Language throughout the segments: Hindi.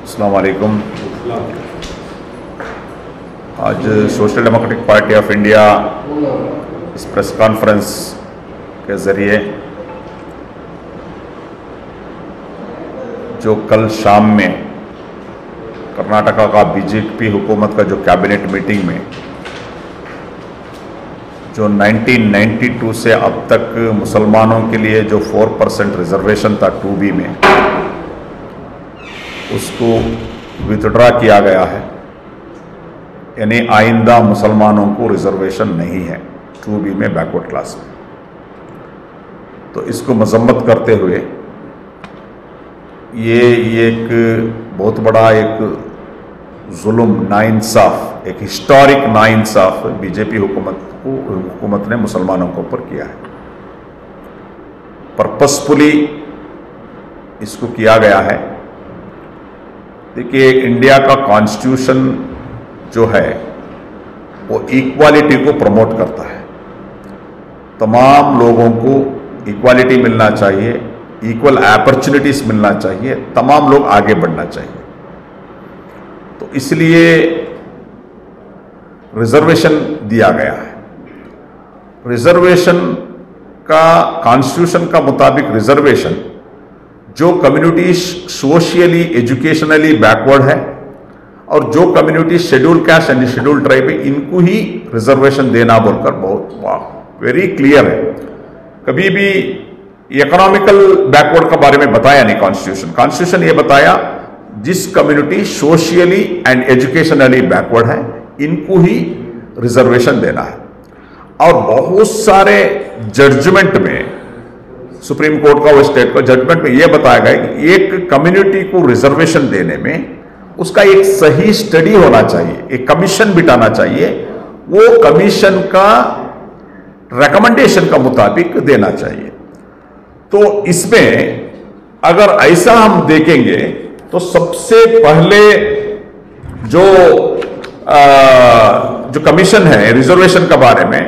अस्सलाम वालेकुम। आज social democratic party of India इस प्रेस कॉन्फ्रेंस के ज़रिए जो कल शाम में कर्नाटका का बीजेपी हुकूमत का जो कैबिनेट मीटिंग में जो 1992 से अब तक मुसलमानों के लिए जो 4% रिजर्वेशन था 2B में, उसको विथड्रा किया गया है। यानी आइंदा मुसलमानों को रिजर्वेशन नहीं है 2B में, बैकवर्ड क्लास में। तो इसको मजम्मत करते हुए ये एक बहुत बड़ा एक जुल्म, नाइंसाफ, एक हिस्टोरिक नाइंसाफ बीजेपी हुकूमत ने मुसलमानों के ऊपर किया है। पर्पसफुली इसको किया गया है। देखिए, इंडिया का कॉन्स्टिट्यूशन जो है वो इक्वालिटी को प्रमोट करता है। तमाम लोगों को इक्वालिटी मिलना चाहिए, इक्वल अपॉर्चुनिटीज मिलना चाहिए, तमाम लोग आगे बढ़ना चाहिए। तो इसलिए रिजर्वेशन दिया गया है। रिजर्वेशन का कॉन्स्टिट्यूशन का मुताबिक रिजर्वेशन जो कम्युनिटी सोशली एजुकेशनली बैकवर्ड है और जो community schedule caste and schedule tribe है, इनको ही रिजर्वेशन देना बोलकर बहुत वेरी क्लियर है। कभी भी इकोनॉमिकल बैकवर्ड के बारे में बताया नहीं कॉन्स्टिट्यूशन ये बताया जिस community socially and educationally backward है इनको ही रिजर्वेशन देना है। और बहुत सारे जजमेंट में, सुप्रीम कोर्ट का वो स्टेट का जजमेंट में यह बताया गया कि एक कम्युनिटी को रिजर्वेशन देने में उसका एक सही स्टडी होना चाहिए, एक कमीशन बिठाना चाहिए, वो कमीशन का रिकमेंडेशन का मुताबिक देना चाहिए। तो इसमें अगर ऐसा हम देखेंगे तो सबसे पहले जो कमीशन है रिजर्वेशन के बारे में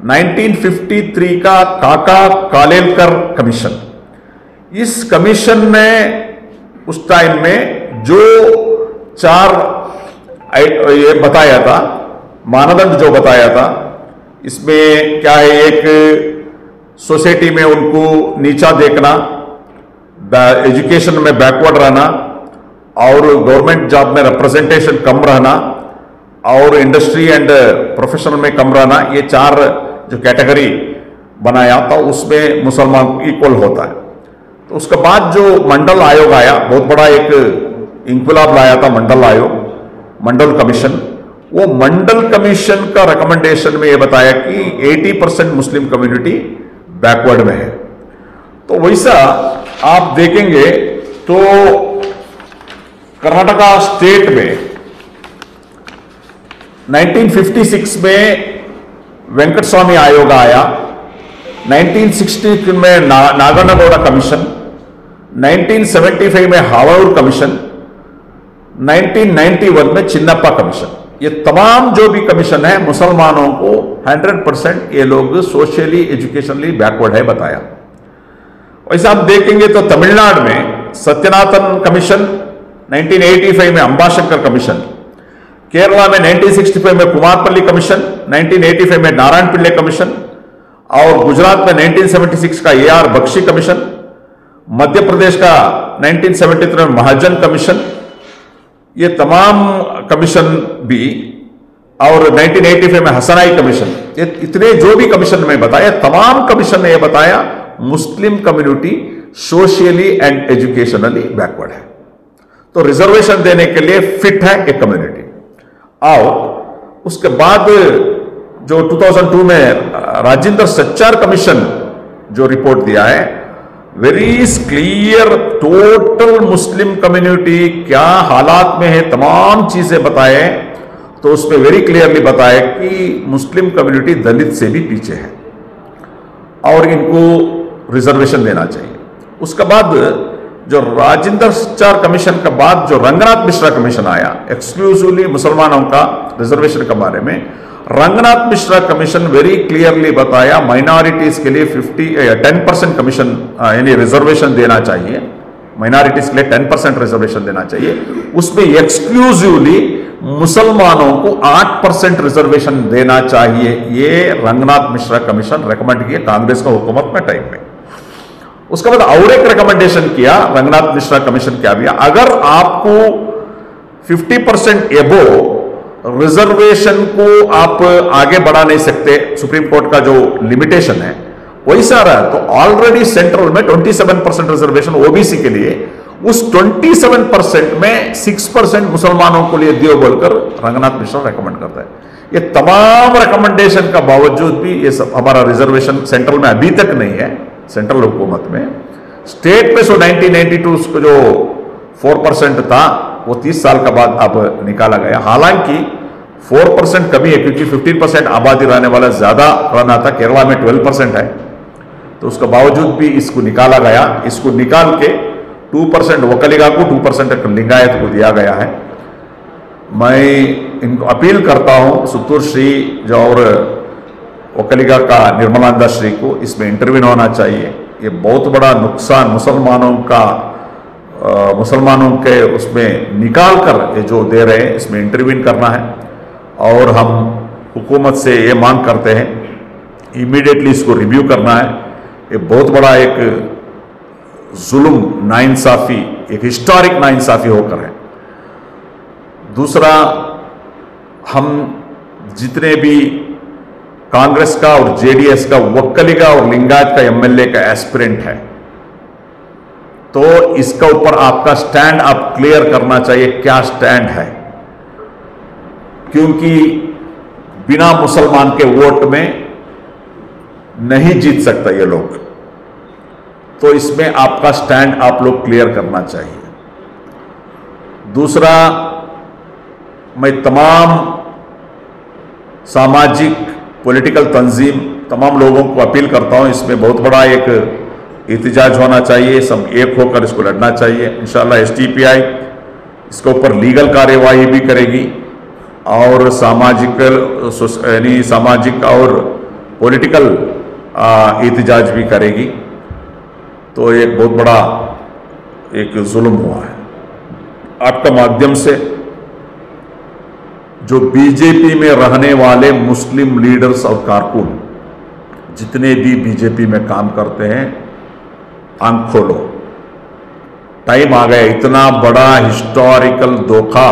1953 का काका कालेलकर कमीशन, इस कमीशन ने उस टाइम में जो 4 ये बताया था, मानदंड जो बताया था, इसमें क्या है, एक सोसाइटी में उनको नीचा देखना, एजुकेशन में बैकवर्ड रहना और गवर्नमेंट जॉब में रिप्रेजेंटेशन कम रहना और इंडस्ट्री एंड प्रोफेशनल में कम रहना, ये 4 जो कैटेगरी बनाया था उसमें मुसलमान इक्वल होता है। तो उसके बाद जो मंडल आयोग आया, बहुत बड़ा एक इंकलाब लाया था मंडल आयोग, मंडल कमीशन। वो मंडल कमीशन का रिकमेंडेशन में ये बताया कि 80% मुस्लिम कम्युनिटी बैकवर्ड में है। तो वैसा आप देखेंगे तो कर्नाटका स्टेट में 1956 में वेंकट स्वामी आयोग आया, 1960 में नागनगौड़ा कमीशन, 1975 में हावड़ कमीशन, 1991 में चिन्नप्पा कमीशन। ये तमाम जो भी कमीशन है मुसलमानों को 100% ये लोग सोशली एजुकेशनली बैकवर्ड है बताया। वैसे आप देखेंगे तो तमिलनाडु में सत्यनाथन कमीशन, 1985 में अंबाशंकर कमीशन, केरला में 1965 में कुमारपल्ली कमीशन, 1985 में नारायण पिल्ले कमीशन और गुजरात में 1976 का AR बख्शी कमीशन, मध्य प्रदेश का 1973 में महाजन कमीशन, ये तमाम कमीशन भी, और 1985 में हसनाई कमीशन, ये इतने जो भी कमीशन में बताया, तमाम कमीशन ने यह बताया Muslim community socially and educationally backward है, तो रिजर्वेशन देने के लिए फिट है एक कम्युनिटी। और उसके बाद जो 2002 में राजेंद्र सच्चार कमीशन जो रिपोर्ट दिया है, very clear, total Muslim community क्या हालात में है, तमाम चीजें बताए। तो उसमें वेरी क्लियरली बताया कि मुस्लिम कम्युनिटी दलित से भी पीछे है और इनको रिजर्वेशन देना चाहिए। उसके बाद जो राजेंद्र सच्चार कमीशन के बाद जो रंगनाथ मिश्रा कमीशन आया, एक्सक्लूसिवली मुसलमानों का रिजर्वेशन के बारे में, Ranganath Mishra commission very clearly बताया माइनॉरिटीज के लिए 10% कमीशन यानी रिजर्वेशन देना चाहिए माइनॉरिटीज के लिए 10% रिजर्वेशन देना चाहिए, उसमें एक्सक्लूसिवली मुसलमानों को 8% रिजर्वेशन देना चाहिए। ये रंगनाथ मिश्रा कमीशन रेकमेंड किया कांग्रेस का हुकूमत में टाइम में। उसके बाद और एक रिकमेंडेशन किया रंगनाथ मिश्रा कमीशन, क्या किया, अगर आपको 50% एबो रिजर्वेशन को आप आगे बढ़ा नहीं सकते, सुप्रीम कोर्ट का जो लिमिटेशन है वैसा रहा, तो ऑलरेडी सेंट्रल में 27% रिजर्वेशन ओबीसी के लिए, उस 27% में 6% मुसलमानों को लिए दियो बोलकर रंगनाथ मिश्रा रेकमेंड करता है। ये तमाम रिकमेंडेशन का बावजूद भी ये सब हमारा रिजर्वेशन सेंट्रल में अभी तक नहीं है, सेंट्रल हुकूमत में। स्टेट में 1992 को जो 4% था वो 30 साल का बाद अब निकाला गया। हालांकि 4% कमी है क्योंकि 15% आबादी रहने वाला ज्यादा रहना था, केरला में 12% है, तो उसके बावजूद भी इसको निकाला गया। इसको निकाल के 2% वकलिगा को, 2% लिंगायत को दिया गया है। मैं इनको अपील करता हूं सुतूर श्री जो और वकलिगा का निर्मलानंदा श्री को इसमें इंटरव्यू होना चाहिए। ये बहुत बड़ा नुकसान मुसलमानों के उसमें निकाल कर ये जो दे रहे हैं, इसमें इंटरव्यू करना है। और हम हुकूमत से ये मांग करते हैं इमीडिएटली इसको रिव्यू करना है। ये बहुत बड़ा एक जुल्म, नाइंसाफी, एक हिस्टोरिक नाइंसाफी होकर है। दूसरा, हम जितने भी कांग्रेस का और जेडीएस का वक्कलिगा और लिंगायत का एमएलए का एस्पिरेंट है, तो इसका ऊपर आपका स्टैंड आप क्लियर करना चाहिए, क्या स्टैंड है, क्योंकि बिना मुसलमान के वोट में नहीं जीत सकता ये लोग, तो इसमें आपका स्टैंड आप लोग क्लियर करना चाहिए। दूसरा, मैं तमाम सामाजिक पॉलिटिकल तंजीम, तमाम लोगों को अपील करता हूं, इसमें बहुत बड़ा एक एहतजाज होना चाहिए, सब एक होकर इसको लड़ना चाहिए। इंशाअल्लाह एसटीपीआई इसके ऊपर लीगल कार्यवाही भी करेगी और सामाजिक और पॉलिटिकल एहतजाज भी करेगी। तो एक बहुत बड़ा एक जुल्म हुआ है। आपका माध्यम से जो बीजेपी में रहने वाले मुस्लिम लीडर्स और कारकुन जितने भी बीजेपी में काम करते हैं, आंख खोलो, टाइम आ गया। इतना बड़ा हिस्टोरिकल धोखा,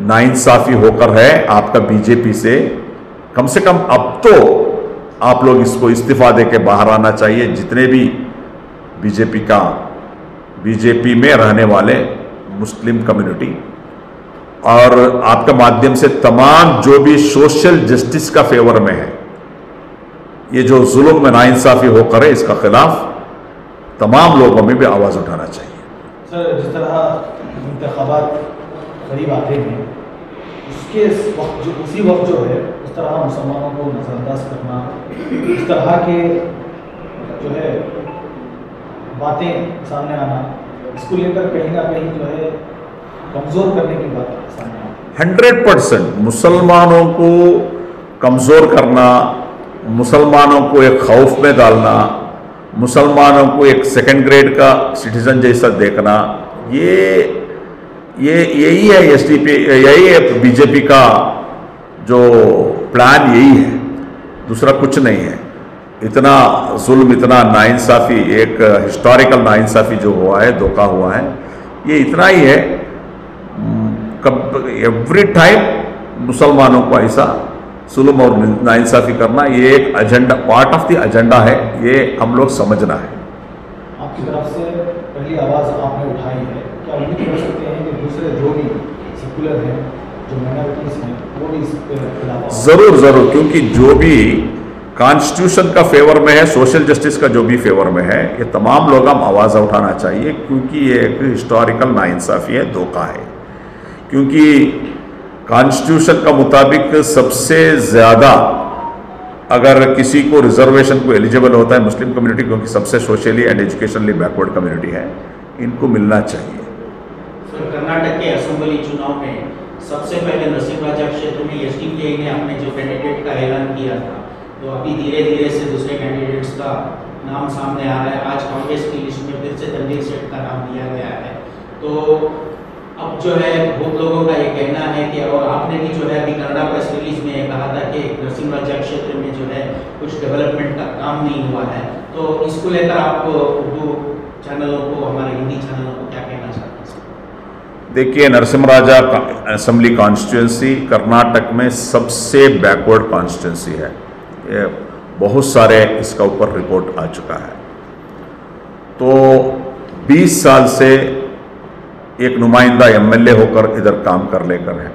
नाइंसाफी होकर है आपका बीजेपी से, कम से कम अब तो आप लोग इसको इस्तीफा दे के बाहर आना चाहिए। जितने भी बीजेपी में रहने वाले मुस्लिम कम्युनिटी, और आपके माध्यम से तमाम जो भी सोशल जस्टिस का फेवर में है, ये जो जुल्म में नाइंसाफी होकर है, इसका खिलाफ तमाम लोगों में भी आवाज उठाना चाहिए। सर, जिस तरह इंतखाबात करीब आते हैं, उसके वक्त उसी वक्त जो है उस तरह मुसलमानों को नजरअंदाज करना, इस तरह के जो है बातें सामने आना, इसको लेकर कहीं ना कहीं जो है कमजोर करने की बात सामने आती है। 100% मुसलमानों को कमजोर करना, मुसलमानों को एक खौफ में डालना, मुसलमानों को एक सेकंड ग्रेड का सिटीजन जैसा देखना, यही है एसटीपी, यही है बीजेपी का जो प्लान, यही है, दूसरा कुछ नहीं है। इतना जुल्म, इतना नाइंसाफी, एक हिस्टोरिकल नाइंसाफी जो हुआ है, धोखा हुआ है, ये इतना ही है। एवरी टाइम मुसलमानों को ऐसा जुल्म और नाइंसाफी करना, ये एक agenda, part of the agenda है, ये हम लोग समझना है। आपकी तरफ से पहली आवाज आपने उठाई है, क्या उम्मीद कर सकते हैं कि दूसरे जो भी सेकुलर हैं, जो माइनॉरिटीज हैं, वो भी इस खिलाफ? जरूर, क्योंकि जो भी कॉन्स्टिट्यूशन का फेवर में है, सोशल जस्टिस का जो भी फेवर में है, ये तमाम लोग हम आवाज़ उठाना चाहिए, क्योंकि ये एक हिस्टोरिकल नाइंसाफी है, धोखा है। क्योंकि कॉन्स्टिट्यूशन का मुताबिक सबसे ज़्यादा अगर किसी को रिजर्वेशन को एलिजिबल होता है मुस्लिम कम्युनिटी, क्योंकि सबसे socially and educationally backward community है, इनको मिलना चाहिए। सर, कर्नाटक के असेंबली चुनाव में सबसे पहले नरसिंहराजा क्षेत्र में एसडीपीआई ने अपने जो कैंडिडेट का ऐलान किया था, तो अभी धीरे धीरे से दूसरे कैंडिडेट्स का नाम सामने आ रहा है। आज कांग्रेस की लिस्ट में फिर से तनवीर सेठ का नाम दिया गया है। तो अब जो है बहुत लोगों का ये कहना है कि, और आपने भी जो है अभी कन्नड़ा प्रेस रिलीज में कहा था कि नरसिंहराजा क्षेत्र में जो है कुछ डेवलपमेंट का काम नहीं हुआ है, तो इसको लेकर आप उर्दू चैनलों को, हमारे हिंदी चैनलों को क्या कहना चाहते हैं? देखिए, नरसिंहराजा असेंबली कॉन्स्टिट्यूंसी कर्नाटक में सबसे बैकवर्ड कॉन्स्टिट्यूंसी है। ये बहुत सारे इसका ऊपर रिपोर्ट आ चुका है। तो 20 साल से एक नुमाइंदा एमएलए होकर इधर काम कर लेकर है।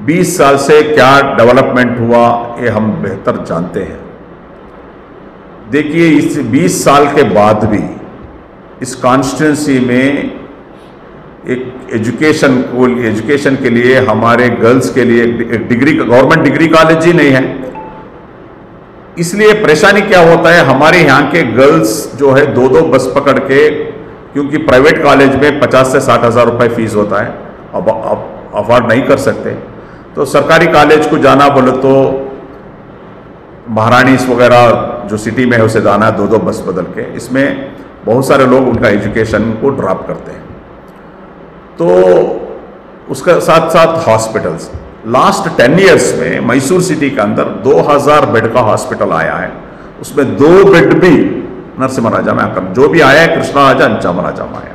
20 साल से क्या डेवलपमेंट हुआ ये हम बेहतर जानते हैं। देखिए, इस 20 साल के बाद भी इस कॉन्स्टिट्यूंसी में एक एजुकेशन के लिए हमारे गर्ल्स के लिए एक डिग्री, गवर्नमेंट डिग्री कॉलेज ही नहीं है। इसलिए परेशानी क्या होता है, हमारे यहाँ के गर्ल्स जो है 2-2 बस पकड़ के, क्योंकि प्राइवेट कॉलेज में 50 से 60 हज़ार रुपये फीस होता है, अब अफोर्ड नहीं कर सकते, तो सरकारी कॉलेज को जाना बोले तो महारानीस वगैरह जो सिटी में है उसे जाना है 2-2 बस बदल के। इसमें बहुत सारे लोग उनका एजुकेशन को ड्रॉप करते हैं। तो उसके साथ साथ हॉस्पिटल्स, लास्ट 10 ईयर्स में मैसूर सिटी के अंदर 2000 बेड का हॉस्पिटल आया है, उसमें 2 बेड भी नरसिंहराजा में आकर, जो भी आया है कृष्णराजा अंचामराजा में आया।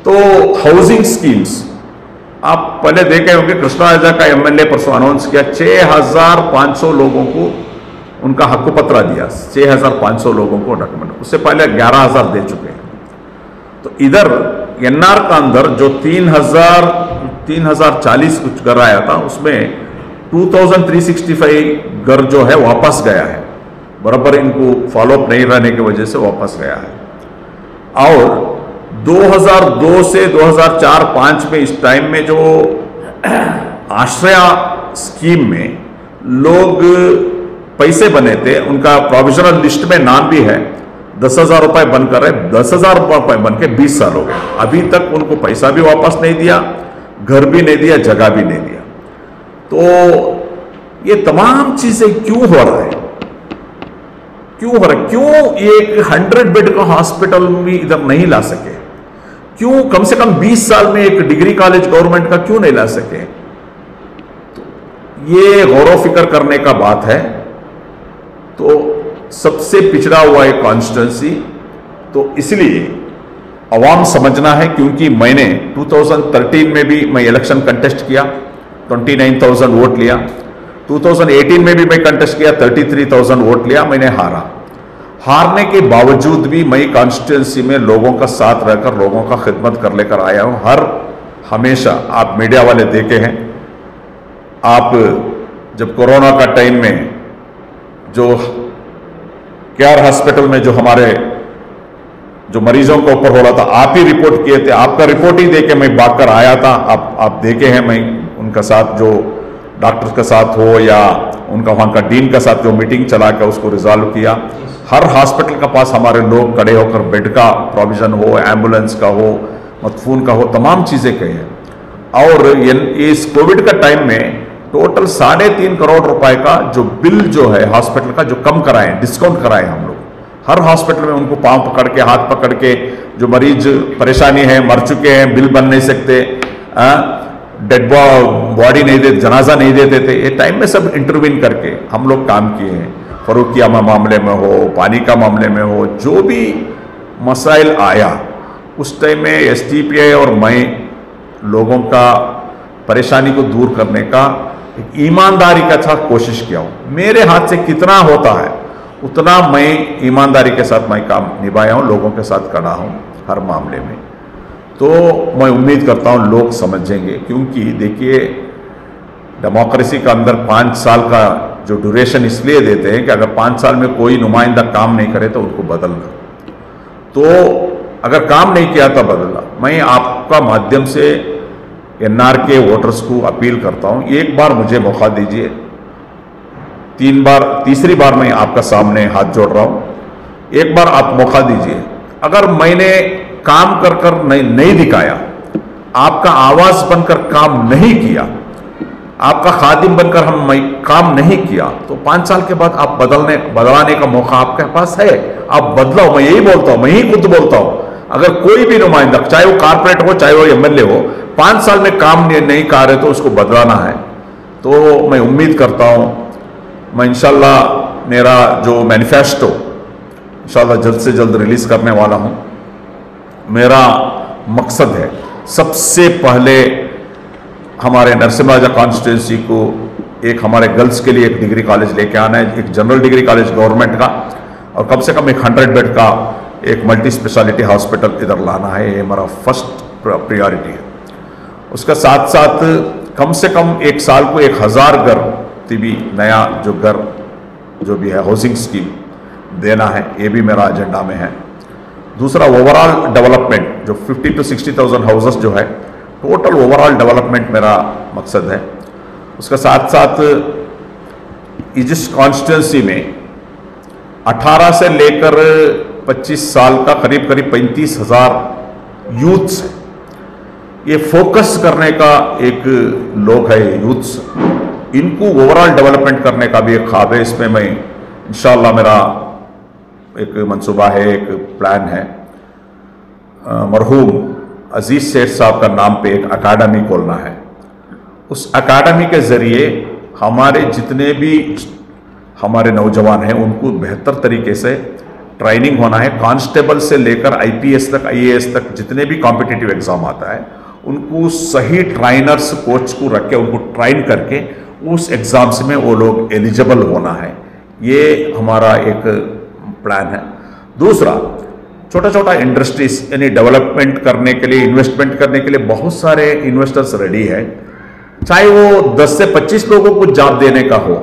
तो हाउसिंग स्कीम्स आप पहले देखे होंगे, कृष्णराजा का एमएलए परसों अनाउंस किया 6500 लोगों को उनका हक्क पत्र दिया, 6500 लोगों को डॉक्यूमेंट, उससे पहले 11000 दे चुके हैं। तो इधर एनआर का अंदर जो 3040 कुछ घर आया था, उसमें 2365 घर जो है वापस गया है, बराबर इनको फॉलोअप नहीं रहने की वजह से वापस गया है। और 2002 से 2004-05 में इस टाइम में जो आश्रया स्कीम में लोग पैसे बने थे, उनका प्रोविजनल लिस्ट में नाम भी है, 10,000 रुपये बनकर है, 10,000 रुपये बन के 20 साल हो गए, अभी तक उनको पैसा भी वापस नहीं दिया, घर भी नहीं दिया, जगह भी नहीं दिया। तो ये तमाम चीजें क्यों हो रहा है, क्यों हो रहा है? क्यों एक 100 बेड का हॉस्पिटल भी इधर नहीं ला सके? क्यों कम से कम 20 साल में एक डिग्री कॉलेज गवर्नमेंट का क्यों नहीं ला सके? तो ये गौर फिक्र करने का बात है। तो सबसे पिछड़ा हुआ एक कॉन्स्टिट्यूंसी, तो इसलिए अवाम समझना है, क्योंकि मैंने 2013 में भी मैं इलेक्शन कंटेस्ट किया, 29,000 वोट लिया, 2018 में भी मैं कंटेस्ट किया, 33,000 वोट लिया, मैंने हारा। हारने के बावजूद भी मैं कॉन्स्टिट्यूंसी में लोगों का साथ रहकर लोगों का खिदमत कर लेकर आया हूं। हमेशा आप मीडिया वाले देखे हैं, आप जब कोरोना का टाइम में जो केयर हॉस्पिटल में जो हमारे जो मरीजों के ऊपर हो रहा था, आप ही रिपोर्ट किए थे, आपका रिपोर्ट ही देके मैं भागकर आया था। आप देखे हैं, मैं उनका साथ जो डॉक्टर के साथ हो या उनका वहाँ का डीन के साथ जो मीटिंग चला कर उसको रिजॉल्व किया। हर हॉस्पिटल के पास हमारे लोग खड़े होकर बेड का प्रोविजन हो, एम्बुलेंस का हो, मदफून का हो, तमाम चीज़ें कही हैं। और इस कोविड का टाइम में टोटल 3.5 करोड़ रुपए का जो बिल जो है हॉस्पिटल का, जो कम कराए, डिस्काउंट कराए हम लोग। हर हॉस्पिटल में उनको पांव पकड़ के, हाथ पकड़ के, जो मरीज परेशानी है, मर चुके हैं, बिल बन नहीं सकते, डेड बॉडी नहीं देते, जनाजा नहीं देते थे, ये टाइम में सब इंटरवीन करके हम लोग काम किए हैं। फरूकिया मामले में हो, पानी का मामले में हो, जो भी मसाइल आया उस टाइम में एसटीपीआई और मैं लोगों का परेशानी को दूर करने का एक ईमानदारी का साथ कोशिश किया हूँ। मेरे हाथ से कितना होता है उतना मैं ईमानदारी के साथ मैं काम निभाया हूँ, लोगों के साथ खड़ा हूँ हर मामले में। तो मैं उम्मीद करता हूँ लोग समझेंगे, क्योंकि देखिए डेमोक्रेसी का अंदर 5 साल का जो ड्यूरेशन इसलिए देते हैं कि अगर 5 साल में कोई नुमाइंदा काम नहीं करे तो उनको बदलना, तो अगर काम नहीं किया तो बदलना। मैं आपका माध्यम से एनआर के वोटर्स को अपील करता हूं, एक बार मुझे मौका दीजिए, 3 बार, तीसरी बार मैं आपका सामने हाथ जोड़ रहा हूं, एक बार आप मौका दीजिए। अगर मैंने काम कर कर नहीं दिखाया, आपका आवाज बनकर काम नहीं किया, आपका खादिम बनकर हम काम नहीं किया तो 5 साल के बाद आप बदलाने का मौका आपके पास है, आप बदलाओ। मैं यही बोलता हूं, मैं ही खुद बोलता हूं, अगर कोई भी नुमाइंदा, चाहे वो कारपोरेट हो चाहे वो एमएलए हो, 5 साल में काम नहीं कर रहे तो उसको बदलाना है। तो मैं उम्मीद करता हूं, मैं इंशाल्लाह मेरा जो मैनिफेस्टो इंशाल्लाह जल्द से जल्द रिलीज करने वाला हूं। मेरा मकसद है सबसे पहले हमारे नरसिम्हा कॉन्स्टिट्यूंसी को एक हमारे गर्ल्स के लिए एक डिग्री कॉलेज लेके आना है, एक जनरल डिग्री कॉलेज गवर्नमेंट का, और कम से कम एक 100 बेड का एक मल्टी स्पेशलिटी हॉस्पिटल इधर लाना है। ये हमारा फर्स्ट प्रायोरिटी है। उसके साथ साथ कम से कम एक साल को 1000 घर भी नया जो घर जो भी है हाउसिंग स्कीम देना है, ये भी मेरा एजेंडा में है। दूसरा ओवरऑल डेवलपमेंट, जो 50 to 60,000 हाउसेस जो है, टोटल ओवरऑल डेवलपमेंट मेरा मकसद है। उसके साथ साथ इस कॉन्स्टिट्यूंसी में 18 से लेकर 25 साल का करीब 35,000 यूथ्स है। ये फोकस करने का एक लोग है यूथ्स, इनको ओवरऑल डेवलपमेंट करने का भी एक ख्वाब है। इसमें मैं इंशाल्लाह मेरा एक मंसूबा है, एक प्लान है। मरहूम अजीज सेठ साहब का नाम पे एक अकाडमी खोलना है। उस अकाडमी के ज़रिए हमारे जितने भी हमारे नौजवान हैं उनको बेहतर तरीके से ट्रेनिंग होना है। कांस्टेबल से लेकर आईपीएस तक, आईएएस तक जितने भी कॉम्पिटिटिव एग्जाम आता है उनको सही ट्रेनर्स कोच को रख के उनको ट्रेन करके उस एग्जाम्स में वो लोग एलिजिबल होना है। ये हमारा एक प्लान है। दूसरा, छोटा छोटा इंडस्ट्रीज यानी डेवलपमेंट करने के लिए, इन्वेस्टमेंट करने के लिए बहुत सारे इन्वेस्टर्स रेडी है। चाहे वो 10 से 25 लोगों को जॉब देने का हो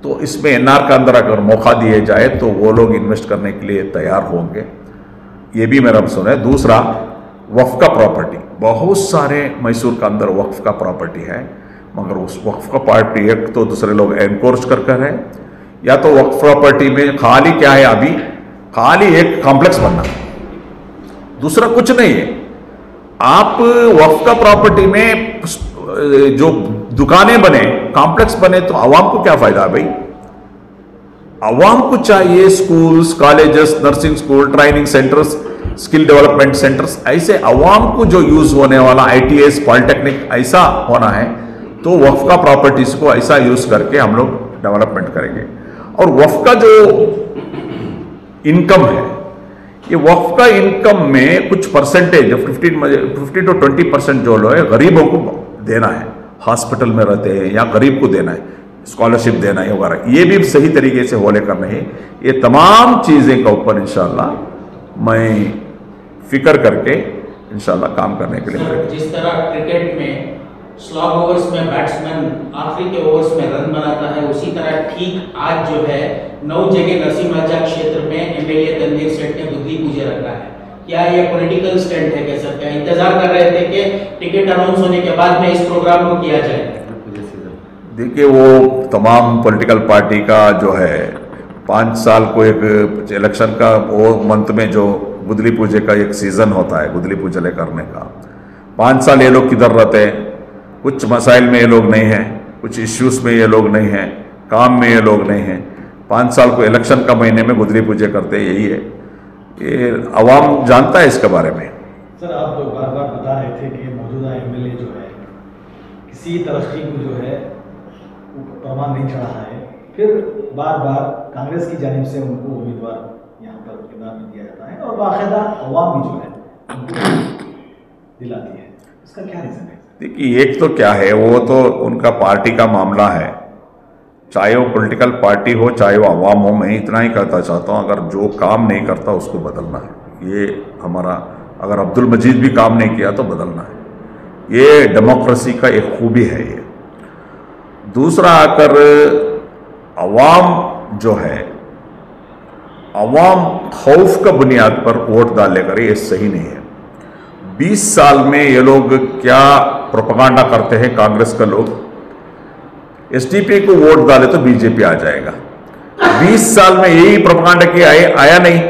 तो इसमें एनआर का अंदर अगर मौका दिए जाए तो वो लोग इन्वेस्ट करने के लिए तैयार होंगे। ये भी मेरा मकसद है। दूसरा, वक्फ का प्रॉपर्टी, बहुत सारे मैसूर का अंदर वक्फ का प्रॉपर्टी है, मगर उस वक्फ का प्रॉपर्टी एक तो दूसरे लोग एनकोर्स कर है, या तो वक्फ प्रॉपर्टी में खाली क्या है, अभी खाली एक कॉम्प्लेक्स बनना, दूसरा कुछ नहीं है। आप वक्फ का प्रॉपर्टी में जो दुकानें बने, कॉम्प्लेक्स बने तो आवाम को क्या फायदा है भाई? आवाम को चाहिए schools, colleges, nursing school, training centres, skill development centres, ऐसे आवाम को जो यूज होने वाला आईटीएस, पॉलिटेक्निक ऐसा होना है तो वक्फ का प्रॉपर्टीज को ऐसा यूज करके हम लोग डेवलपमेंट करेंगे। और वक्फ का जो इनकम है, ये वक्फ का इनकम में कुछ परसेंटेज 50 to 20% जो लोग है गरीबों को देना है, हॉस्पिटल में रहते हैं या गरीब को देना है, स्कॉलरशिप देना है वगैरह, ये भी सही तरीके से होले करना है। ये तमाम चीज़ें का ऊपर इंशाल्लाह मैं फिक्र करके इंशाल्लाह काम करने के लिए। जिस तरह क्रिकेट में स्लॉग ओवर्स में बैट्समैन आखिरी के ओवर्स में रन बनाता है, उसी तरह ठीक आज जो है 9 जगह नरसिम्हा क्षेत्र में एमएलए तनवीर सेठ ने बुद्धि पूजे रखा है। क्या ये पॉलिटिकल स्टंट है? कैसा क्या इंतजार कर रहे थे कि टिकट अनाउंस होने के बाद में इस प्रोग्राम को किया जाए? देखिए, वो तमाम पॉलिटिकल पार्टी का जो है 5 साल को एक इलेक्शन का वो मंथ में जो गुदली पूजे का एक सीजन होता है, गुदली पूजले करने का, 5 साल ये लोग किधर रहते हैं? कुछ मसाइल में ये लोग नहीं हैं, कुछ इश्यूज में ये लोग नहीं हैं, काम में ये लोग नहीं हैं। 5 साल को इलेक्शन का महीने में गुदली पूजे करते हैं, यही है। ये अवाम जानता है इसके बारे में। सर, आप तो बार बार बता रहे थे कि मौजूदा एमएलए जो है किसी तरक्की को जो है प्रमाण नहीं चढ़ा है, फिर बार बार कांग्रेस की जानिब से उनको उम्मीदवार यहाँ पर किरदार में दिया जाता है और बाकायदा अवाम भी जो है उनको दिलाती है, इसका क्या रीज़न है? देखिए, एक तो क्या है, वो तो उनका पार्टी का मामला है, चाहे वो पॉलिटिकल पार्टी हो चाहे वो अवाम हो। मैं इतना ही कहता चाहता हूँ, अगर जो काम नहीं करता उसको बदलना है। ये हमारा, अगर अब्दुल मजीद भी काम नहीं किया तो बदलना है। ये डेमोक्रेसी का एक खूबी है। ये दूसरा, आकर अवाम जो है, अवाम खौफ का बुनियाद पर वोट डाले करे, ये सही नहीं है। 20 साल में ये लोग क्या प्रोपेगेंडा करते हैं कांग्रेस का लोग, एसडीपी को वोट डाले तो बीजेपी आ जाएगा। 20 साल में यही प्रोपेगेंडा किया आया नहीं,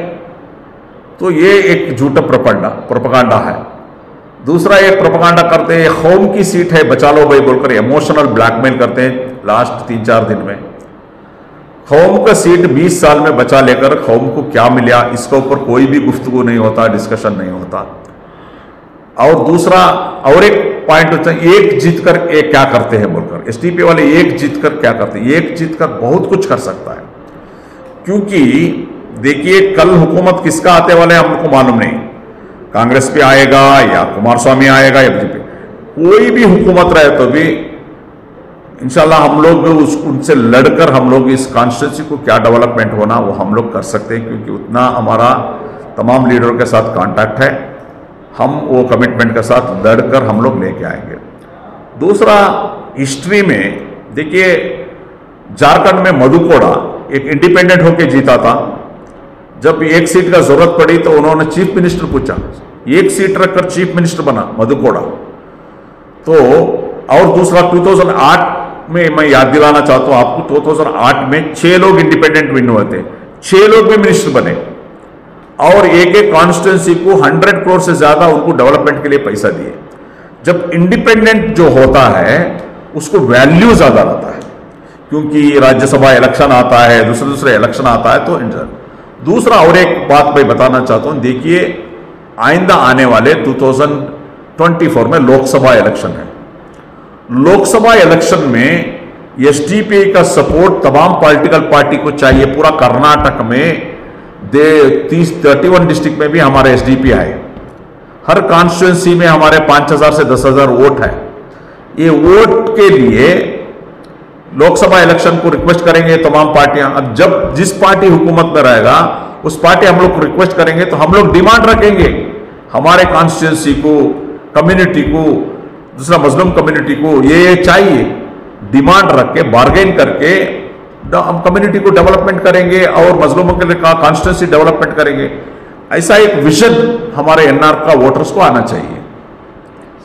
तो ये एक झूठा प्रोपेगेंडा है। दूसरा एक प्रोपेगेंडा करते हैं, कौम की सीट है बचा लो भाई बोलकर इमोशनल ब्लैकमेल करते हैं। लास्ट 3-4 दिन में कौम का सीट 20 साल में बचा लेकर कौम को क्या मिला, इसके ऊपर कोई भी गुफ्तगू नहीं होता, डिस्कशन नहीं होता। और दूसरा और एक पॉइंट होता है, एक जीत कर एक क्या करते हैं बोलकर, एसडीपी वाले एक जीत कर क्या करते हैं, एक जीत कर बहुत कुछ कर सकता है। क्योंकि देखिए कल हुकूमत किसका आते वाले हमको मालूम नहीं, कांग्रेस पे आएगा या कुमारस्वामी आएगा या बीजेपी, कोई भी हुकूमत रहे तो भी इंशाल्लाह हम लोग उनसे लड़कर हम लोग इस कॉन्स्टिट्यूंसी को क्या डेवलपमेंट होना वो हम लोग कर सकते हैं। क्योंकि उतना हमारा तमाम लीडरों के साथ कांटेक्ट है, हम वो कमिटमेंट के साथ लड़कर हम लोग लेके आएंगे। दूसरा, हिस्ट्री में देखिए झारखंड में मधु कोड़ा एक इंडिपेंडेंट होकर जीता था। जब एक सीट का जरूरत पड़ी तो उन्होंने चीफ मिनिस्टर पूछा, एक सीट रखकर चीफ मिनिस्टर बना मधु कोड़ा। तो और दूसरा 2008 में मैं याद दिलाना चाहता हूं आपको, 2008 में 6 लोग इंडिपेंडेंट विन हुए थे, 6 लोग भी मिनिस्टर बने और एक एक कॉन्स्टिट्यूंसी को 100 करोड़ से ज्यादा उनको डेवलपमेंट के लिए पैसा दिए। जब इंडिपेंडेंट जो होता है उसको वैल्यू ज्यादा रहता है, क्योंकि राज्यसभा इलेक्शन आता है, दूसरे इलेक्शन आता है। तो दूसरा और एक बात मैं बताना चाहता हूं, देखिए आइंदा आने वाले 2024 में लोकसभा इलेक्शन है। लोकसभा इलेक्शन में एसडीपी का सपोर्ट तमाम पॉलिटिकल पार्टी को चाहिए। पूरा कर्नाटक में 31 डिस्ट्रिक्ट में भी हमारे एसडीपी आए, हर कॉन्स्टिट्यूंसी में हमारे 5000 से 10,000 वोट है। ये वोट के लिए लोकसभा इलेक्शन को रिक्वेस्ट करेंगे तमाम पार्टियां। अब जब जिस पार्टी हुकूमत में रहेगा उस पार्टी हम लोग को रिक्वेस्ट करेंगे तो हम लोग डिमांड रखेंगे हमारे कॉन्स्टिट्यूंसी को, कम्युनिटी को, दूसरा मजलूम कम्युनिटी को ये चाहिए। डिमांड रख के बार्गेन करके हम कम्युनिटी को डेवलपमेंट करेंगे और मजलूमों के लिए कॉन्स्टिट्यूंसी डेवलपमेंट करेंगे। ऐसा एक विजन हमारे एनआर का वोटर्स को आना चाहिए।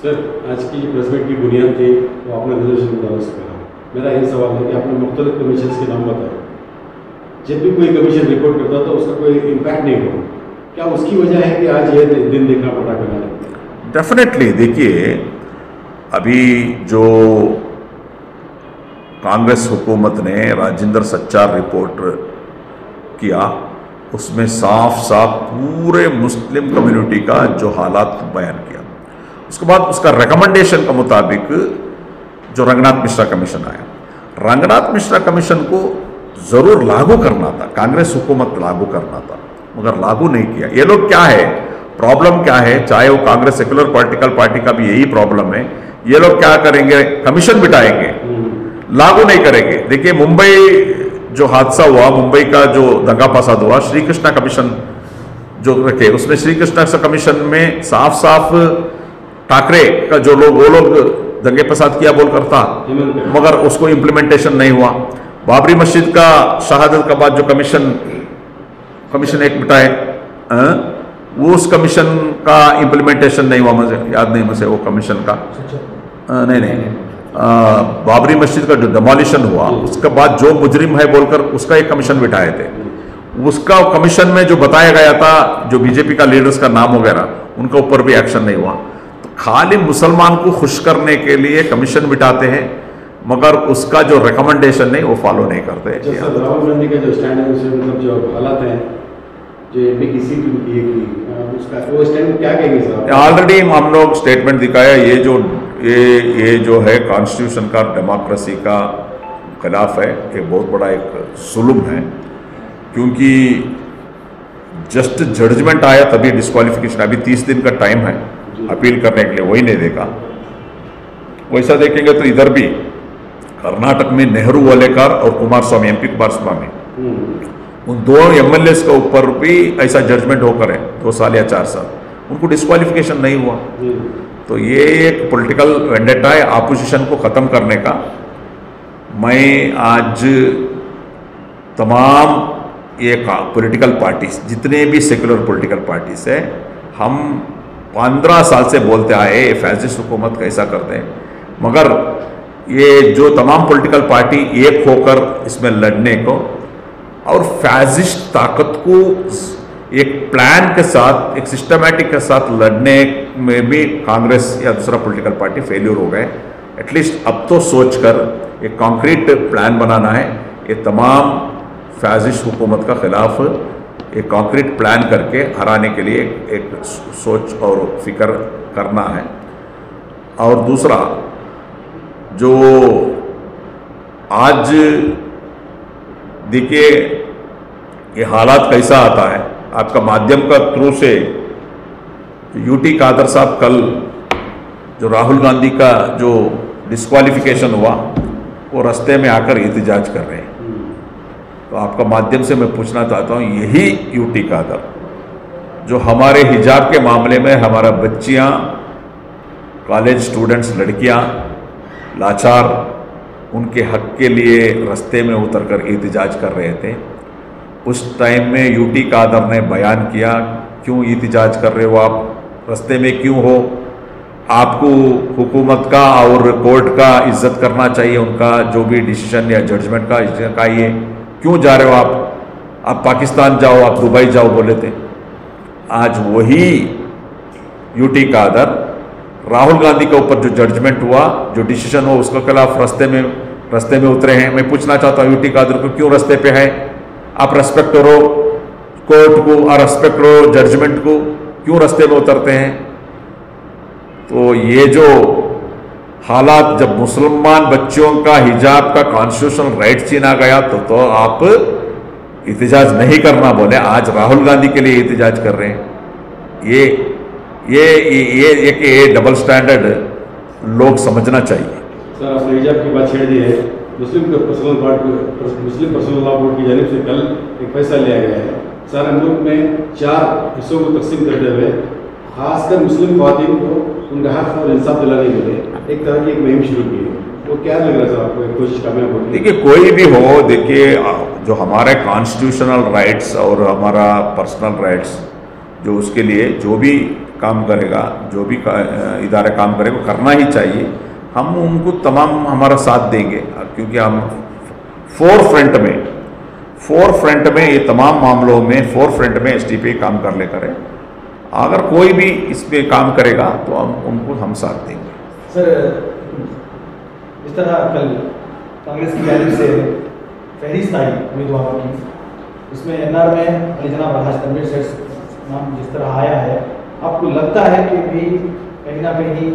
सर, आज की प्रेस मीट की बुनियाद थी वो आपने रिजर्वेशन बता सकते। मेरा ये सवाल है कि आपने मुख्तलिफ कमीशन के नाम बताए, जब भी कोई कमीशन रिपोर्ट करता तो उसका कोई इम्पैक्ट नहीं हुआ, क्या उसकी वजह है कि आज ये दिन देखना पड़ा करना? डेफिनेटली देखिए, अभी जो कांग्रेस हुकूमत ने राजेंद्र सच्चार रिपोर्ट किया उसमें साफ साफ पूरे मुस्लिम कम्युनिटी का जो हालात बयान किया। उसके बाद उसका रिकमेंडेशन के मुताबिक जो रंगनाथ मिश्रा कमीशन आया, रंगनाथ मिश्रा कमीशन को जरूर लागू करना था, कांग्रेस हुकूमत लागू करना था, मगर लागू नहीं किया। ये लोग क्या है, प्रॉब्लम क्या है, चाहे वो कांग्रेस सेक्युलर पॉलिटिकल पार्टी का भी यही प्रॉब्लम है। ये लोग क्या करेंगे, कमीशन बिठाएंगे, लागू नहीं करेंगे। देखिए मुंबई जो हादसा हुआ, मुंबई का जो दंगा फसाद हुआ, श्री कृष्णा कमीशन जो रखे, उसमें श्री कृष्णा कमीशन में साफ साफ ठाकरे का जो लोग, वो लोग दंगे फसाद किया बोलकर था, मगर उसको इम्प्लीमेंटेशन नहीं हुआ। बाबरी मस्जिद का शहादत के बाद जो कमीशन एक बिठाए, वो उस कमीशन का इम्प्लीमेंटेशन नहीं हुआ, मुझे याद नहीं मुझे वो कमीशन का नहीं बाबरी मस्जिद का जो डिमोलिशन हुआ उसके बाद जो मुजरिम है बोलकर उसका एक कमीशन बिठाए थे। उसका कमीशन में जो बताया गया था, जो बीजेपी का लीडर्स का नाम वगैरह, उनके ऊपर भी एक्शन नहीं हुआ। तो खाली मुसलमान को खुश करने के लिए कमीशन बिठाते हैं, मगर उसका जो रिकमेंडेशन नहीं वो फॉलो नहीं करते। राहुल गांधी का जो स्टैंड है उससे मतलब जो हालात हैं, जो एमपी की सीट उनकी उसका वो स्टैंड क्या कहेंगे सर? ऑलरेडी हम लोग स्टेटमेंट दिखाया, ये जो है कॉन्स्टिट्यूशन का, डेमोक्रेसी का खिलाफ है, ये बहुत बड़ा एक जुल्म है। क्योंकि जस्ट जजमेंट आया तभी डिस्क्वालिफिकेशन, अभी 30 दिन का टाइम है अपील करने के लिए, वही नहीं देखा। वैसा देखेंगे तो इधर भी कर्नाटक में नेहरू वलेकर और कुमारस्वामी, एमपी कुमारस्वामी, उन दो एमएलएस के ऊपर भी ऐसा जजमेंट होकर है 2 साल या 4 साल, उनको डिस्क्वालिफिकेशन नहीं हुआ। तो ये एक पॉलिटिकल वेंडेटा है अपोजिशन को ख़त्म करने का। मैं आज तमाम ये पॉलिटिकल पार्टीज, जितने भी सेक्युलर पॉलिटिकल पार्टीज है, हम 15 साल से बोलते आए ये फैसिस्ट हुकूमत कैसा करते हैं, मगर ये जो तमाम पॉलिटिकल पार्टी एक होकर इसमें लड़ने को और फैसिस्ट ताकत को एक प्लान के साथ, एक सिस्टमैटिक के साथ लड़ने में भी कांग्रेस या दूसरा पॉलिटिकल पार्टी फेल्यूर हो गए। एटलीस्ट अब तो सोचकर एक कॉन्क्रीट प्लान बनाना है, ये तमाम फैसिस्ट हुकूमत का खिलाफ एक कॉन्क्रीट प्लान करके हराने के लिए एक सोच और फिक्र करना है। और दूसरा, जो आज देखिए ये हालात कैसा आता है, आपका माध्यम का थ्रू से यूटी कादर साहब कल जो राहुल गांधी का जो डिस्क्वालिफिकेशन हुआ वो रास्ते में आकर एहतजाज कर रहे हैं। तो आपका माध्यम से मैं पूछना चाहता हूँ, यही यूटी कादर जो हमारे हिजाब के मामले में हमारा बच्चियाँ, कॉलेज स्टूडेंट्स, लड़कियाँ लाचार, उनके हक के लिए रास्ते में उतरकर एहतजाज कर रहे थे, उस टाइम में यूटी कादर ने बयान किया, क्यों एहतजाज कर रहे हो आप, रास्ते में क्यों हो, आपको हुकूमत का और कोर्ट का इज्जत करना चाहिए, उनका जो भी डिसीजन या जजमेंट का चाहिए, क्यों जा रहे हो आप पाकिस्तान जाओ, आप दुबई जाओ बोले थे। आज वही यूटी कादर राहुल गांधी के ऊपर जो जजमेंट हुआ, जो डिसीजन हुआ, उसके खिलाफ रास्ते में उतरे हैं। मैं पूछना चाहता हूँ यूटी कादर को, क्यों रास्ते पे है? आप रेस्पेक्ट करो कोर्ट को और रेस्पेक्ट करो जजमेंट को, क्यों रास्ते में उतरते हैं? तो ये जो हालात, जब मुसलमान बच्चों का हिजाब का कॉन्स्टिट्यूशनल राइट छीना गया तो आप एहतजाज नहीं करना बोले, आज राहुल गांधी के लिए एहतजाज कर रहे हैं। ये डबल स्टैंडर्ड लोग समझना चाहिए। सर, आपने हिजाब की बात छेड़ दी है। मुस्लिम पर्सनल लॉ बोर्ड की जानिब से कल एक फैसला लिया गया है, सारे मुल्क में 4 हिस्सों को तकसीम करते हुए खासकर मुस्लिम ख्वातीन को उनका हक और इंसाफ दिलाने के लिए एक तरह की एक मुहिम शुरू की है। वो क्या लग रहा है सर आपको, एक कोशिश कामयाब होगी? देखिए, कोई भी हो, देखिए जो हमारे कॉन्स्टिट्यूशनल राइट्स और हमारा पर्सनल राइट्स, जो उसके लिए जो भी काम करेगा, जो भी इदारा काम करेगा, करना ही चाहिए। हम उनको तमाम हमारा साथ देंगे, क्योंकि हम फोर फ्रंट में ये तमाम मामलों में फोर में एसटीपी काम कर ले करें। अगर कोई भी इस पे काम करेगा तो हम साथ देंगे। सर, इस तरह कल कांग्रेस की जानिब से फहरिस्त आई उम्मीदवारों की, उसमें एनआर में अली जनाब अलहाज तनवीर सेठ नाम जिस तरह आया है, आपको लगता है कि भी कहीं ना कहीं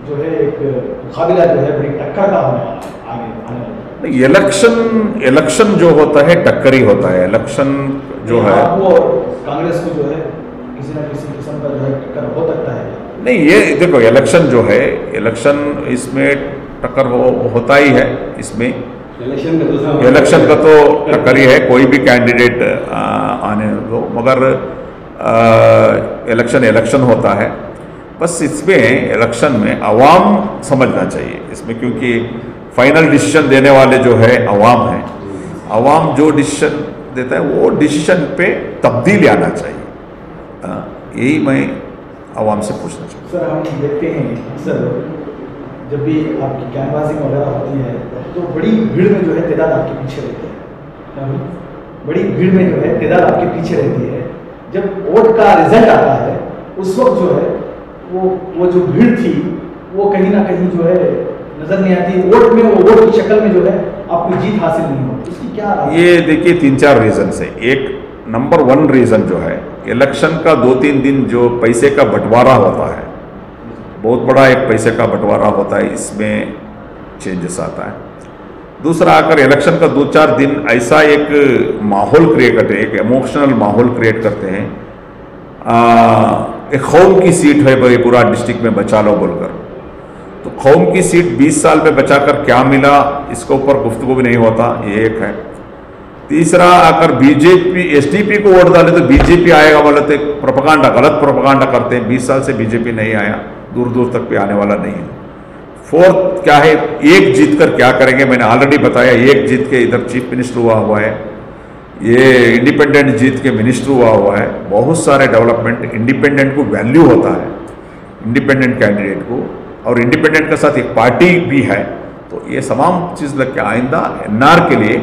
जो है एक मुकाबला जो है बड़ी टक्कर का होने वाला आगे आने वाला? इलेक्शन जो होता है टक्कर ही होता है। इलेक्शन जो है आपको और कांग्रेस को जो है किसी न किसी किस्म का जो है टक्कर हो सकता है? नहीं, ये देखो, इलेक्शन जो है, इलेक्शन इसमें टक्कर होता ही है। इसमें इलेक्शन का तो टक्कर ही है, कोई भी कैंडिडेट आने दो, मगर इलेक्शन होता है। बस इसमें इलेक्शन में अवाम समझना चाहिए इसमें, क्योंकि फाइनल डिसीजन देने वाले जो है अवाम है। अवाम जो डिसीजन देता है वो डिसीजन पे तब्दीली आना चाहिए। यही मैं अवाम से पूछना चाहूँ। सर, हम देखते हैं अक्सर जब भी आपकी कैनवासिंग वगैरह होती है तो बड़ी भीड़ में जो है तादाद आपके पीछे रहती है, बड़ी भीड़ में जो है तादाद आपके पीछे रहती है। जब वोट का रिजल्ट आता है उस वक्त जो है वो जो भीड़ थी वो कहीं ना कहीं जो है नजर नहीं आती, वोट में वो वोट की शक्ल में जो है आपको जीत हासिल नहीं होती। इसकी क्या राज? ये देखिए 3-4 रीजन है। एक नंबर 1 रीजन जो है, इलेक्शन का 2-3 दिन जो पैसे का बंटवारा होता है, बहुत बड़ा एक पैसे का बंटवारा होता है, इसमें चेंजेस आता है। दूसरा, आकर इलेक्शन का 2-4 दिन ऐसा एक माहौल क्रिएट करते हैं, एक इमोशनल माहौल क्रिएट करते हैं। एक कौम की सीट है भाई, पूरा डिस्ट्रिक्ट में बचा लो बोलकर, तो कौम की सीट 20 साल में बचाकर क्या मिला, इसके ऊपर गुफ्तगू भी नहीं होता, ये एक है। तीसरा, अगर बीजेपी एसडीपी को वोट डाले तो बीजेपी आएगा बोले तो प्रोपेगेंडा, गलत प्रोपेगेंडा करते हैं। 20 साल से बीजेपी नहीं आया, दूर दूर तक भी आने वाला नहीं है। फोर्थ क्या है, एक जीत कर क्या करेंगे, मैंने ऑलरेडी बताया। एक जीत के इधर चीफ मिनिस्टर हुआ है, ये इंडिपेंडेंट जीत के मिनिस्टर हुआ है। बहुत सारे डेवलपमेंट, इंडिपेंडेंट को वैल्यू होता है, इंडिपेंडेंट कैंडिडेट को, और इंडिपेंडेंट के साथ एक पार्टी भी है। तो ये तमाम चीज़ लग के आइंदा एनआर के लिए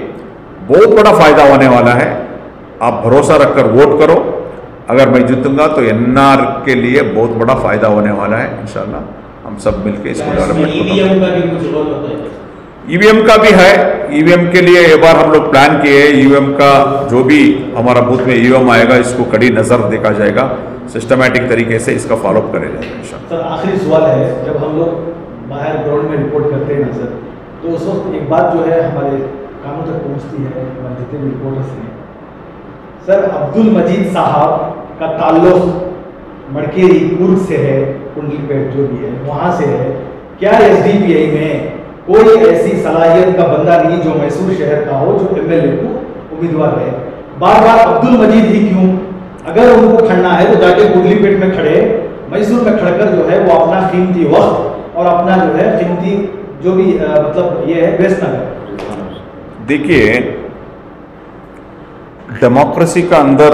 बहुत बड़ा फायदा होने वाला है। आप भरोसा रखकर वोट करो, अगर मैं जीतूंगा तो एनआर के लिए बहुत बड़ा फायदा होने वाला है। इंशाल्लाह हम सब मिलकर इसको डेवलपमेंट ईवीएम का भी कुछ रोल होता है? ईवीएम का भी है। ईवीएम के लिए एक बार हम लोग प्लान किए। ईवीएम का जो भी हमारा बूथ में ईवीएम आएगा इसको कड़ी नजर देखा जाएगा, सिस्टमैटिक तरीके से इसका फॉलोअप करे जाएगा इंशाल्लाह। सर आखिरी सवाल है, जब हम लोग बाहर ग्राउंड में रिपोर्ट करते हैं ना सर, तो उस वक्त एक बात जो है हमारे कानों तक पहुंचती है, हमारे जितने भी रिपोर्टर्स हैं सर, अब्दुल मजीद साहब का ताल्लुक मड़केरी कुर्ग से है, कुंडलीपेट जो भी है वहाँ से है। क्या एसडीपीआई में कोई ऐसी सलाहियत का बंदा नहीं जो मैसूर शहर का हो, जो एमएलए को उम्मीदवार है? बार बार अब्दुल मजीद ही क्यों? अगर उनको खड़ना है तो जाके कुंडलीपेट में खड़े, मैसूर में खड़कर जो है वो अपना कीमती वक्त और अपना जो है कीमती जो भी मतलब ये है वेस्ट ना करें। देखिए, डेमोक्रेसी का अंदर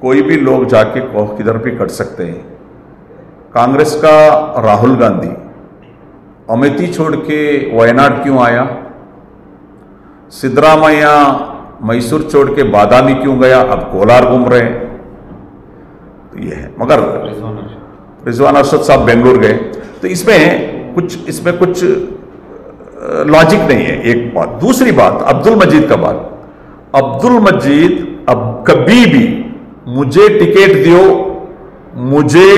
कोई भी लोग जाके किधर भी कर सकते हैं। कांग्रेस का राहुल गांधी अमेठी छोड़ के वायनाड क्यों आया? सिद्धरामैया मैसूर छोड़ के बादामी क्यों गया? अब कोलार घूम रहे हैं। तो ये है। मगर रिजवान अरशद साहब बेंगलुरु गए, तो इसमें कुछ लॉजिक नहीं है। एक बात। दूसरी बात, अब्दुल मजीद का बात। अब्दुल मजीद अब कभी भी मुझे टिकट दियो, मुझे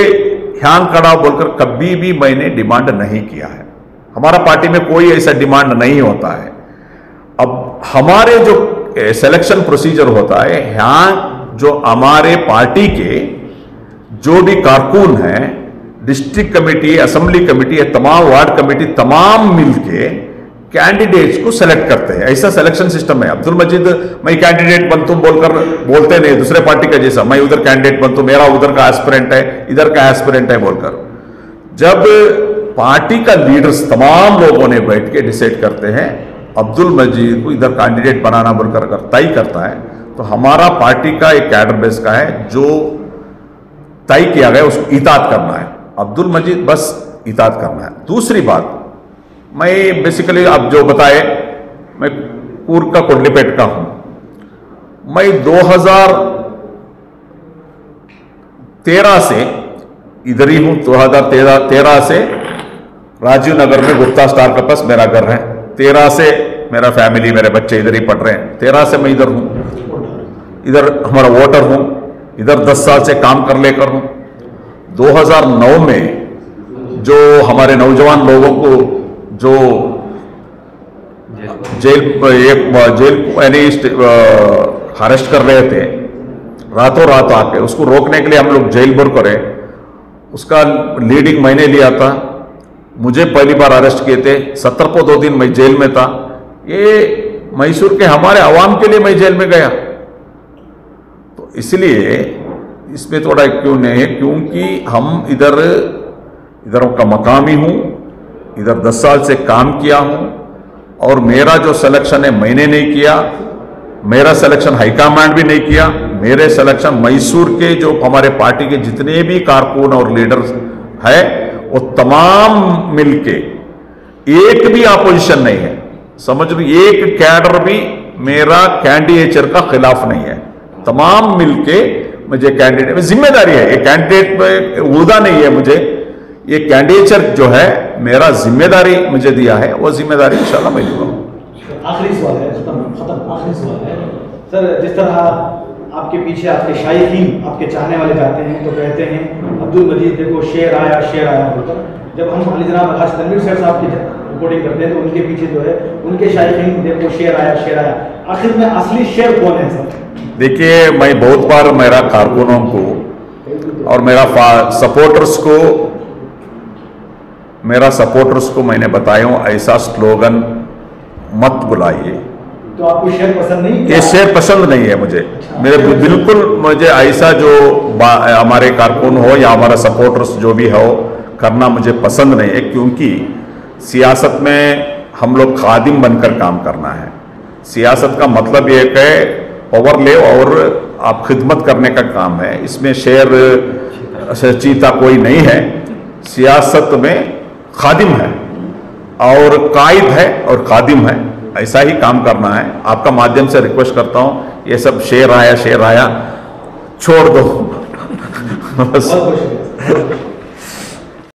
ध्यान करा बोलकर कभी भी मैंने डिमांड नहीं किया है। हमारा पार्टी में कोई ऐसा डिमांड नहीं होता है। अब हमारे जो सिलेक्शन प्रोसीजर होता है, यहाँ जो हमारे पार्टी के जो भी कारकुन हैं, डिस्ट्रिक्ट कमेटी, असेंबली कमेटी, तमाम वार्ड कमेटी, तमाम मिलके कैंडिडेट्स को सेलेक्ट करते हैं। ऐसा सिलेक्शन सिस्टम है। अब्दुल मजीद मैं कैंडिडेट बन तुम बोलकर बोलते नहीं, दूसरे पार्टी का जैसा मैं उधर कैंडिडेट बन तुम, मेरा उधर का एस्पिरेंट है, इधर का एस्पिरेंट है बोलकर। जब पार्टी का लीडर्स तमाम लोगों ने बैठ के डिसाइड करते हैं अब्दुल मजीद को इधर कैंडिडेट बनाना बोलकर अगर तय करता है, तो हमारा पार्टी का एक कैडर बेस का है जो तय किया गया उसको इताअत करना है। अब्दुल मजीद बस इताअत करना है। दूसरी बात, मैं बेसिकली आप जो बताए, मैं कुर्ग का कुंडलीपेट का हूं। मैं 2013 से इधर ही हूं। 2013 से राजीव नगर में गुप्ता स्टार के पास मेरा घर है। 13 से मेरा फैमिली, मेरे बच्चे इधर ही पढ़ रहे हैं। 13 से मैं इधर हूं, इधर हमारा वोटर हूं, इधर 10 साल से काम कर लेकर हूं। 2009 में जो हमारे नौजवान लोगों को जो जेल यानी अरेस्ट कर रहे थे रातों रात आके, उसको रोकने के लिए हम लोग जेल बुर करे। उसका लीडिंग मैंने लिया था। मुझे पहली बार अरेस्ट किए थे। 17 को 2 दिन मैं जेल में था। ये मैसूर के हमारे आवाम के लिए मैं जेल में गया। तो इसलिए इसमें थोड़ा क्यों नहीं है, क्योंकि हम इधर का मकामी हूं, इधर 10 साल से काम किया हूं, और मेरा जो सिलेक्शन है मैंने नहीं किया, मेरा सिलेक्शन हाईकमांड भी नहीं किया। मेरे सिलेक्शन मैसूर के जो हमारे पार्टी के जितने भी कारकुन और लीडर्स है वो तमाम मिलके, एक भी अपोजिशन नहीं है, समझ लो, एक कैडर भी मेरा कैंडिडेचर का खिलाफ नहीं है। तमाम मिलके मुझे कैंडिडेट, जिम्मेदारी है, ये कैंडिडेट में उहदा नहीं है मुझे, ये कैंडिडेचर जो है मेरा जिम्मेदारी मुझे दिया है, वो जिम्मेदारी इंशाल्लाह मैं लूंगा। आखिरी सवाल है, खत्म। आखिरी सवाल है सर, जिस तरह आपके पीछे आपके शायकीन, आपके चाहने वाले जाते हैं तो कहते हैं अब्दुल मजीद देखो शेर आया बोलकर, जब हम अली जनाब हाजी तनवीर साहब की रिपोर्टिंग करते हैं तो उनके पीछे जो है उनके शायकीन देखो शेर आया, आखिर में असली शेर कौन है सर? देखिए, मैं बहुत बार मेरा कारकुनों को और मेरा सपोर्टर्स को मैंने बताया हूं, ऐसा स्लोगन मत बुलाइए। तो आपको शेर पसंद नहीं? ये शेर पसंद नहीं है मुझे। मेरे बिल्कुल मुझे ऐसा जो हमारे कारकुन हो या हमारा सपोर्टर्स जो भी हो करना मुझे पसंद नहीं है, क्योंकि सियासत में हम लोग खादिम बनकर काम करना है। सियासत का मतलब ये है पावर ले और आप खिदमत करने का काम है। इसमें शेर चीता कोई नहीं है। सियासत में खादिम है और कायद है और खादिम है, ऐसा ही काम करना है। आपका माध्यम से रिक्वेस्ट करता हूं, ये सब शेर आया छोड़ दो बस। बहुत खुश